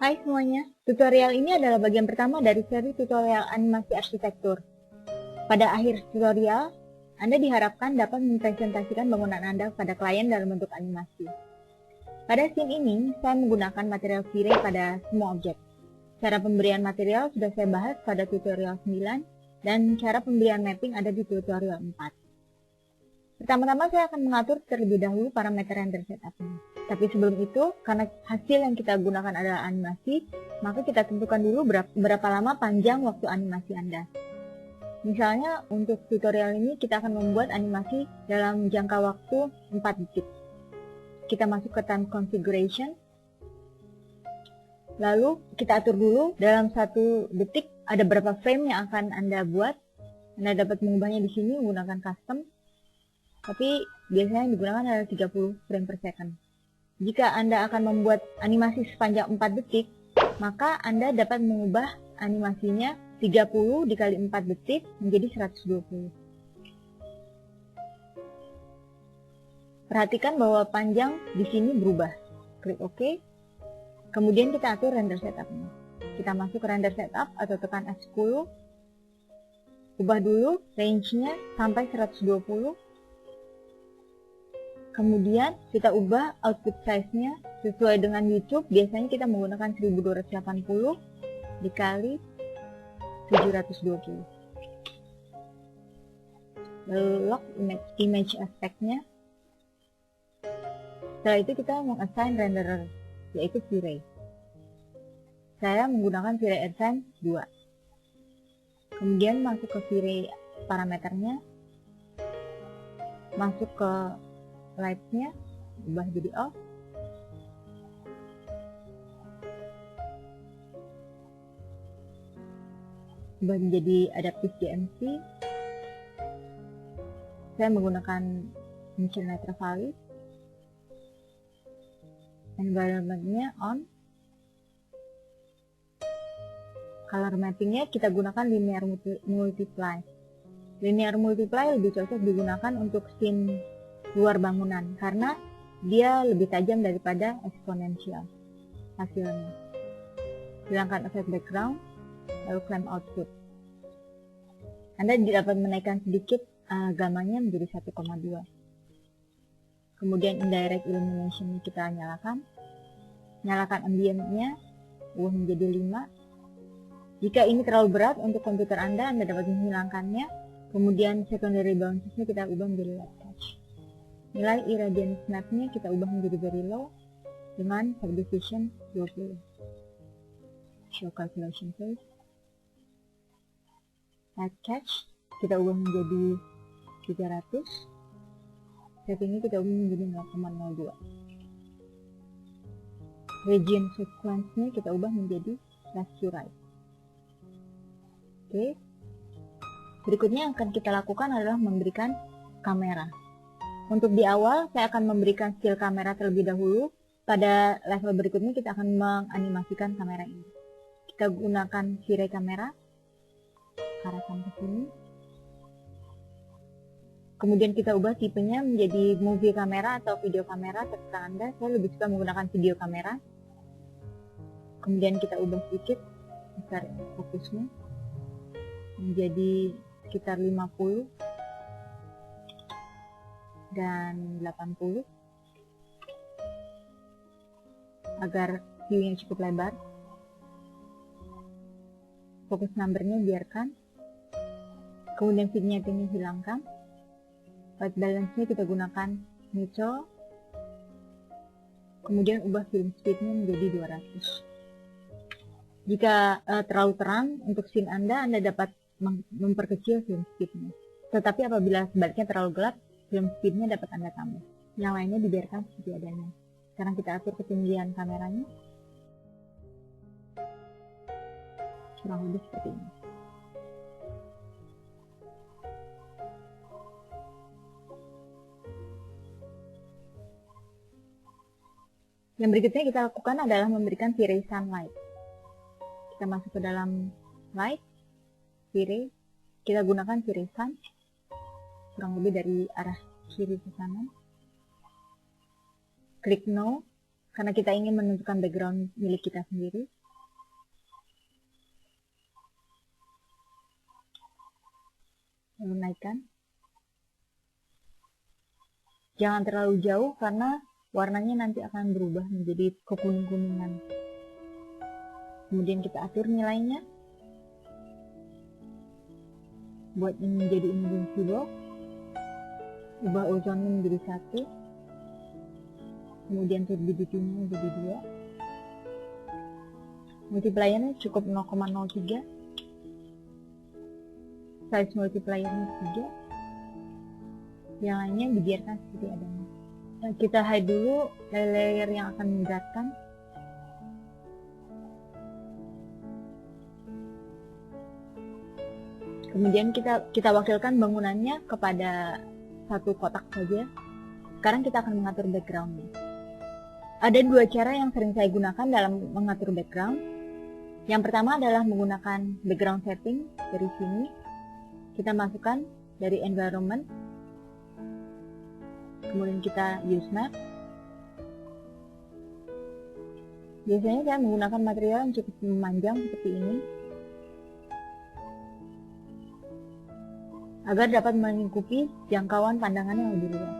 Hai semuanya, tutorial ini adalah bagian pertama dari seri tutorial animasi arsitektur. Pada akhir tutorial, Anda diharapkan dapat mempresentasikan bangunan Anda pada klien dalam bentuk animasi. Pada scene ini, saya menggunakan material V-Ray pada semua objek. Cara pemberian material sudah saya bahas pada tutorial 9, dan cara pemberian mapping ada di tutorial 4. Pertama-tama saya akan mengatur terlebih dahulu parameter render setup-nya. Tapi sebelum itu, karena hasil yang kita gunakan adalah animasi, maka kita tentukan dulu berapa lama panjang waktu animasi Anda. Misalnya, untuk tutorial ini kita akan membuat animasi dalam jangka waktu 4 detik. Kita masuk ke time configuration, lalu kita atur dulu dalam 1 detik ada berapa frame yang akan Anda buat. Anda dapat mengubahnya di sini menggunakan custom, tapi biasanya yang digunakan adalah 30 frame per second. Jika Anda akan membuat animasi sepanjang 4 detik, maka Anda dapat mengubah animasinya 30 dikali 4 detik menjadi 120. Perhatikan bahwa panjang di sini berubah. Klik OK. Kemudian kita atur render setup-nya. Kita masuk ke render setup atau tekan F10. Ubah dulu range-nya sampai 120. Kemudian kita ubah output size-nya sesuai dengan YouTube. Biasanya kita menggunakan 1280 dikali 720. Lalu lock image aspect-nya. Setelah itu kita meng-assign renderer, yaitu V-Ray. Saya menggunakan V-Ray Advance 2. Kemudian masuk ke V-Ray parameternya, masuk ke light-nya, ubah jadi off. Ubah menjadi adaptive DMC. Saya menggunakan Mission Letter Valid. Environment-nya on. Color mapping-nya kita gunakan linear multiply. Linear multiply lebih cocok digunakan untuk scene luar bangunan karena dia lebih tajam daripada eksponensial hasilnya. Hilangkan effect background, lalu clamp output. Anda dapat menaikkan sedikit gamanya menjadi 1,2. Kemudian indirect illumination kita nyalakan. Nyalakan ambient-nya, ubah menjadi 5. Jika ini terlalu berat untuk komputer Anda dapat menghilangkannya. Kemudian secondary bounces-nya kita ubah menjadi light touch. Nilai irradiance map-nya kita ubah menjadi very low dengan subdivision 20. Show calculation phase. Light catch kita ubah menjadi 300. Settingnya kita ubah menjadi 0,02. Region sequence-nya kita ubah menjadi left to right. Oke. Berikutnya yang akan kita lakukan adalah memberikan kamera. Untuk di awal, saya akan memberikan skill kamera terlebih dahulu. Pada level berikutnya, kita akan menganimasikan kamera ini. Kita gunakan V-Ray kamera. Arahkan ke sini. Kemudian kita ubah tipenya menjadi movie kamera atau video kamera. Terserah Anda, saya lebih suka menggunakan video kamera. Kemudian kita ubah sedikit besar fokusnya menjadi sekitar 50. Dan 80 agar view-nya cukup lebar. Fokus number-nya biarkan. Kemudian vignette-nya hilangkan. White balance-nya kita gunakan neutral. Kemudian ubah film speed-nya menjadi 200. Jika terlalu terang untuk scene Anda dapat memperkecil film speed-nya. Tetapi apabila sebaliknya terlalu gelap, film speed-nya dapat Anda tambah. Yang lainnya dibiarkan seperti adanya. Sekarang kita atur ketinggian kameranya. Kurang lebih seperti ini. Yang berikutnya kita lakukan adalah memberikan V-Ray sunlight. Kita masuk ke dalam light, V-Ray. Kita gunakan V-Ray sun. Kurang lebih dari arah kiri ke kanan. Klik no. karena kita ingin menentukan background milik kita sendiri. Lalu naikkan. Jangan terlalu jauh karena warnanya nanti akan berubah menjadi kekuning-kuningan. Kemudian kita atur nilainya. Buat ini menjadi invincible. Ubah ozonnya menjadi 1. Kemudian turbidity-nya menjadi 2. Multipliernya cukup 0,03. Size multipliernya 3. Yang lainnya dibiarkan seperti adanya. Kita hide dulu layer yang akan memberatkan. Kemudian kita wakilkan bangunannya kepada satu kotak saja. Sekarang kita akan mengatur backgroundnya. Ada 2 cara yang sering saya gunakan dalam mengatur background. Yang pertama adalah menggunakan background setting dari sini. Kita masukkan dari environment. Kemudian kita use map. Biasanya saya menggunakan material yang cukup memanjang seperti ini agar dapat melingkupi jangkauan pandangan yang lebih luas.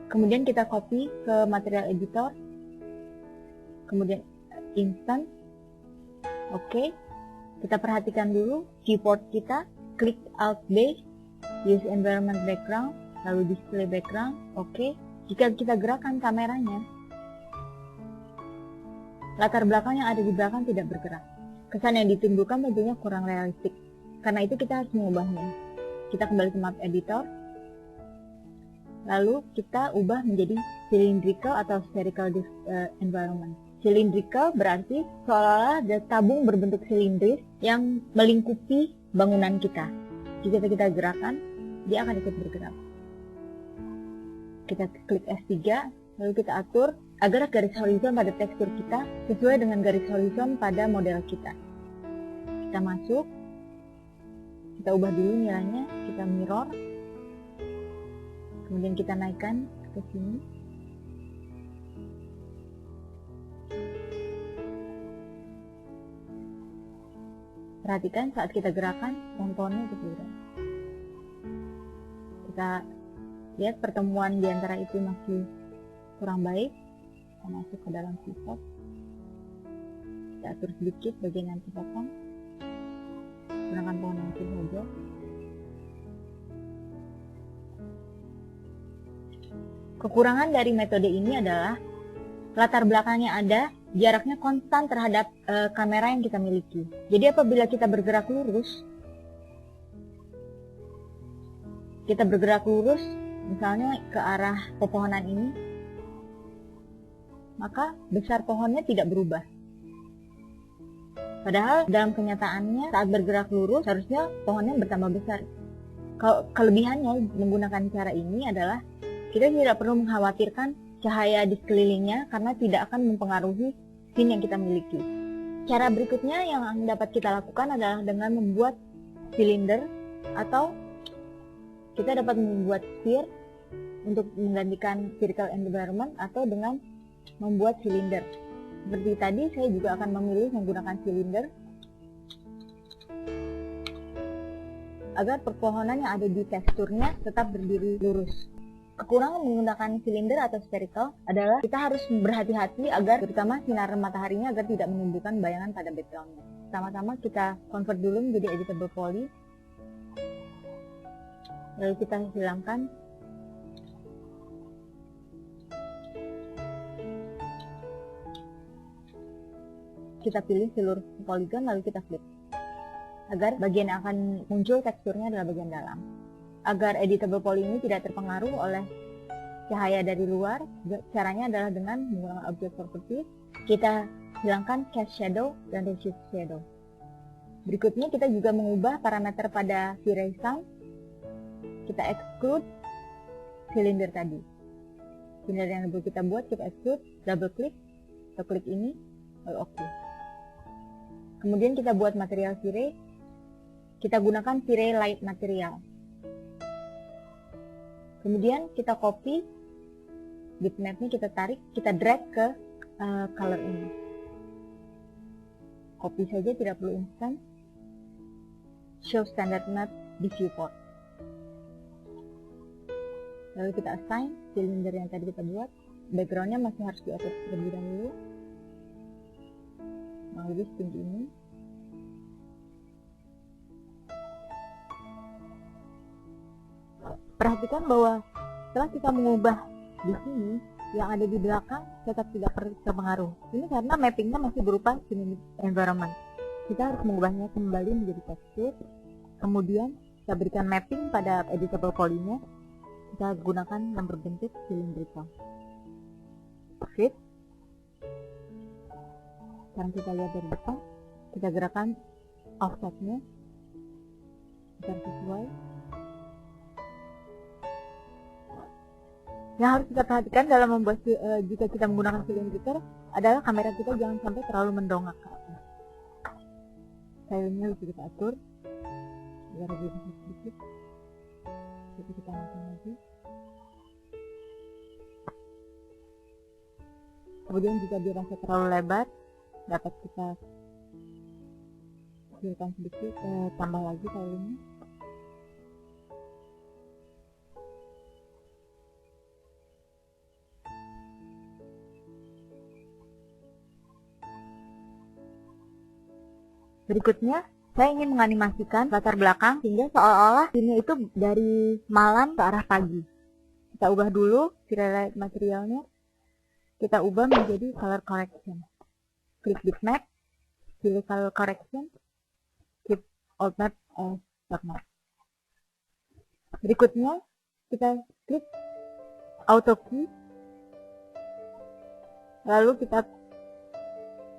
Kemudian kita copy ke material editor. Kemudian instant. Oke. Kita perhatikan dulu keyboard kita. Klik Alt B. Use environment background. Lalu display background, oke. Jika kita gerakkan kameranya, latar belakang yang ada di belakang tidak bergerak. Kesan yang ditimbulkan tentunya kurang realistik. Karena itu kita harus mengubahnya. Kita kembali ke map editor, lalu kita ubah menjadi cylindrical atau spherical environment. Cylindrical berarti seolah-olah ada tabung berbentuk silindris yang melingkupi bangunan kita. Jika kita gerakkan, dia akan ikut bergerak. Kita klik S3, lalu kita atur agar garis horizon pada tekstur kita sesuai dengan garis horizon pada model kita. Kita masuk, kita ubah dulu nilainya, kita mirror, kemudian kita naikkan ke sini. Perhatikan saat kita gerakan, pohon-pohonnya itu bergerak. Kita lihat pertemuan di antara itu masih kurang baik. Kita masuk ke dalam pivot. Kita atur sedikit bagian yang dipotong. Gunakan pohon yang kecil saja. Kekurangan dari metode ini adalah latar belakangnya ada, jaraknya konstan terhadap kamera yang kita miliki. Jadi apabila kita bergerak lurus, misalnya ke arah pepohonan ini, maka besar pohonnya tidak berubah. Padahal dalam kenyataannya saat bergerak lurus harusnya pohonnya bertambah besar. Kelebihannya menggunakan cara ini adalah kita tidak perlu mengkhawatirkan cahaya di sekelilingnya karena tidak akan mempengaruhi scene yang kita miliki. Cara berikutnya yang dapat kita lakukan adalah dengan membuat silinder, atau kita dapat membuat sphere untuk menggantikan vertical environment, atau dengan membuat silinder. Seperti tadi, saya juga akan memilih menggunakan silinder agar perpohonan yang ada di teksturnya tetap berdiri lurus. Kekurangan menggunakan silinder atau spherical adalah kita harus berhati-hati agar, terutama sinar mataharinya, agar tidak menimbulkan bayangan pada backgroundnya. Pertama-tama kita convert dulu menjadi editable poly. Lalu kita hilangkan. Kita pilih seluruh polygon, lalu kita flip. Agar bagian yang akan muncul teksturnya adalah bagian dalam. Agar editable poly ini tidak terpengaruh oleh cahaya dari luar, caranya adalah dengan menggunakan object properties. Kita hilangkan cast shadow dan reshift shadow. Berikutnya kita juga mengubah parameter pada V-Ray sound. Kita exclude silinder tadi. Silinder yang baru kita buat, kita exclude, double click, atau klik ini, lalu oke. Kemudian kita buat material V-Ray. Kita gunakan V-Ray light material. Kemudian kita copy bitmapnya kita tarik, kita drag ke color ini. Copy saja, tidak perlu instan. Show standard map di viewport. Lalu kita assign silinder yang tadi kita buat. Backgroundnya masih harus di-auto terlebih dahulu. Nah, lebih setinggi ini. Perhatikan bahwa setelah kita mengubah di sini, yang ada di belakang tetap tidak terpengaruh. Ini karena mappingnya masih berupa scene environment. Kita harus mengubahnya kembali menjadi tekstur. Kemudian kita berikan mapping pada editable polynya. Kita gunakan yang berbentuk cylindrical. Fit. Sekarang kita lihat dari depan. Kita gerakan offsetnya agar sesuai. Yang harus kita perhatikan dalam membuat jika kita menggunakan cylindrical adalah kamera kita jangan sampai terlalu mendongak ke atas. Stylenya bisa kita atur agar lebih besar sedikit. Jadi kita naikkan lagi. Kemudian jika dirasa terlalu lebar, dapat kita kecilkan sedikit, tambah lagi stylenya. Berikutnya, saya ingin menganimasikan latar belakang sehingga seolah-olah ini itu dari malam ke arah pagi. Kita ubah dulu highlight materialnya. Kita ubah menjadi color correction. Klik bitmap, pilih color correction, keep alt map as dark map. Berikutnya, kita klik auto key. Lalu kita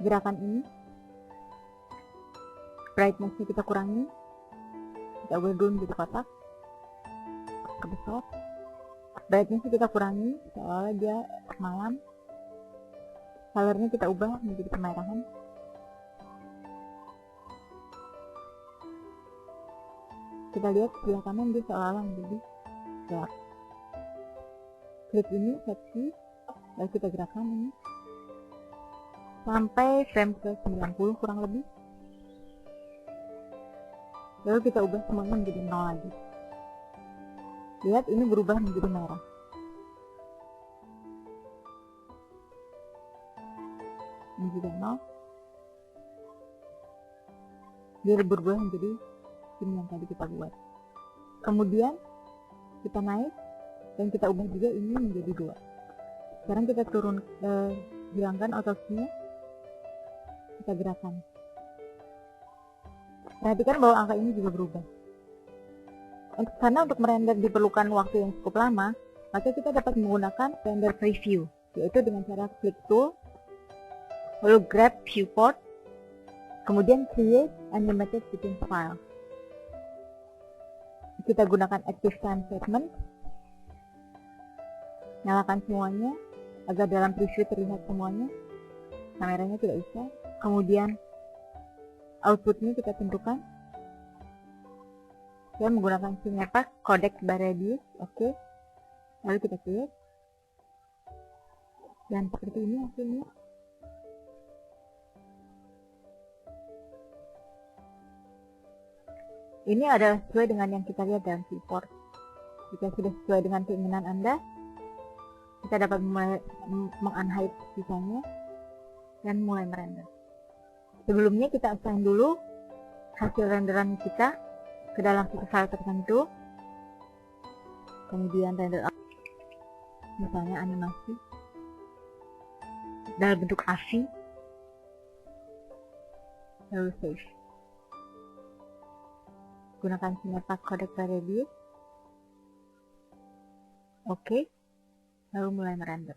gerakan ini. Brightness-nya kita kurangi, kita ubah dulu menjadi kotak ke besar. Brightness-nya kita kurangi seolah dia malam. Color-nya kita ubah menjadi kemerahan. Kita lihat sebelah kanan dia seolah-olah menjadi gelap. Klik ini, set key, lalu kita gerakan ini sampai frame ke 90 kurang lebih. Lalu kita ubah semuanya menjadi 0 lagi. Lihat ini berubah menjadi merah. Ini juga 0. Dia berubah menjadi ini yang tadi kita buat. Kemudian kita naik dan kita ubah juga ini menjadi 2. Sekarang kita turun, hilangkan auto-key-nya. Kita gerakan. Perhatikan bahwa angka ini juga berubah. Karena untuk merender diperlukan waktu yang cukup lama, maka kita dapat menggunakan render preview, yaitu dengan cara klik tool, lalu grab viewport, kemudian create animated fitting file. Kita gunakan active time statement, nyalakan semuanya agar dalam preview terlihat semuanya. Kameranya tidak bisa. Kemudian outputnya kita tentukan dan menggunakan Cinepak codec by radius. Oke. Lalu kita create dan seperti ini hasilnya. Ini adalah sesuai dengan yang kita lihat dalam viewport. Jika sudah sesuai dengan keinginan Anda, kita dapat meng-unhide sisanya dan mulai merender. Sebelumnya kita assign dulu hasil renderan kita ke dalam satu file tertentu. Kemudian render out, misalnya animasi dalam bentuk AVI. Lalu save. Gunakan Cinepak codec by radius. Oke. Lalu mulai merender.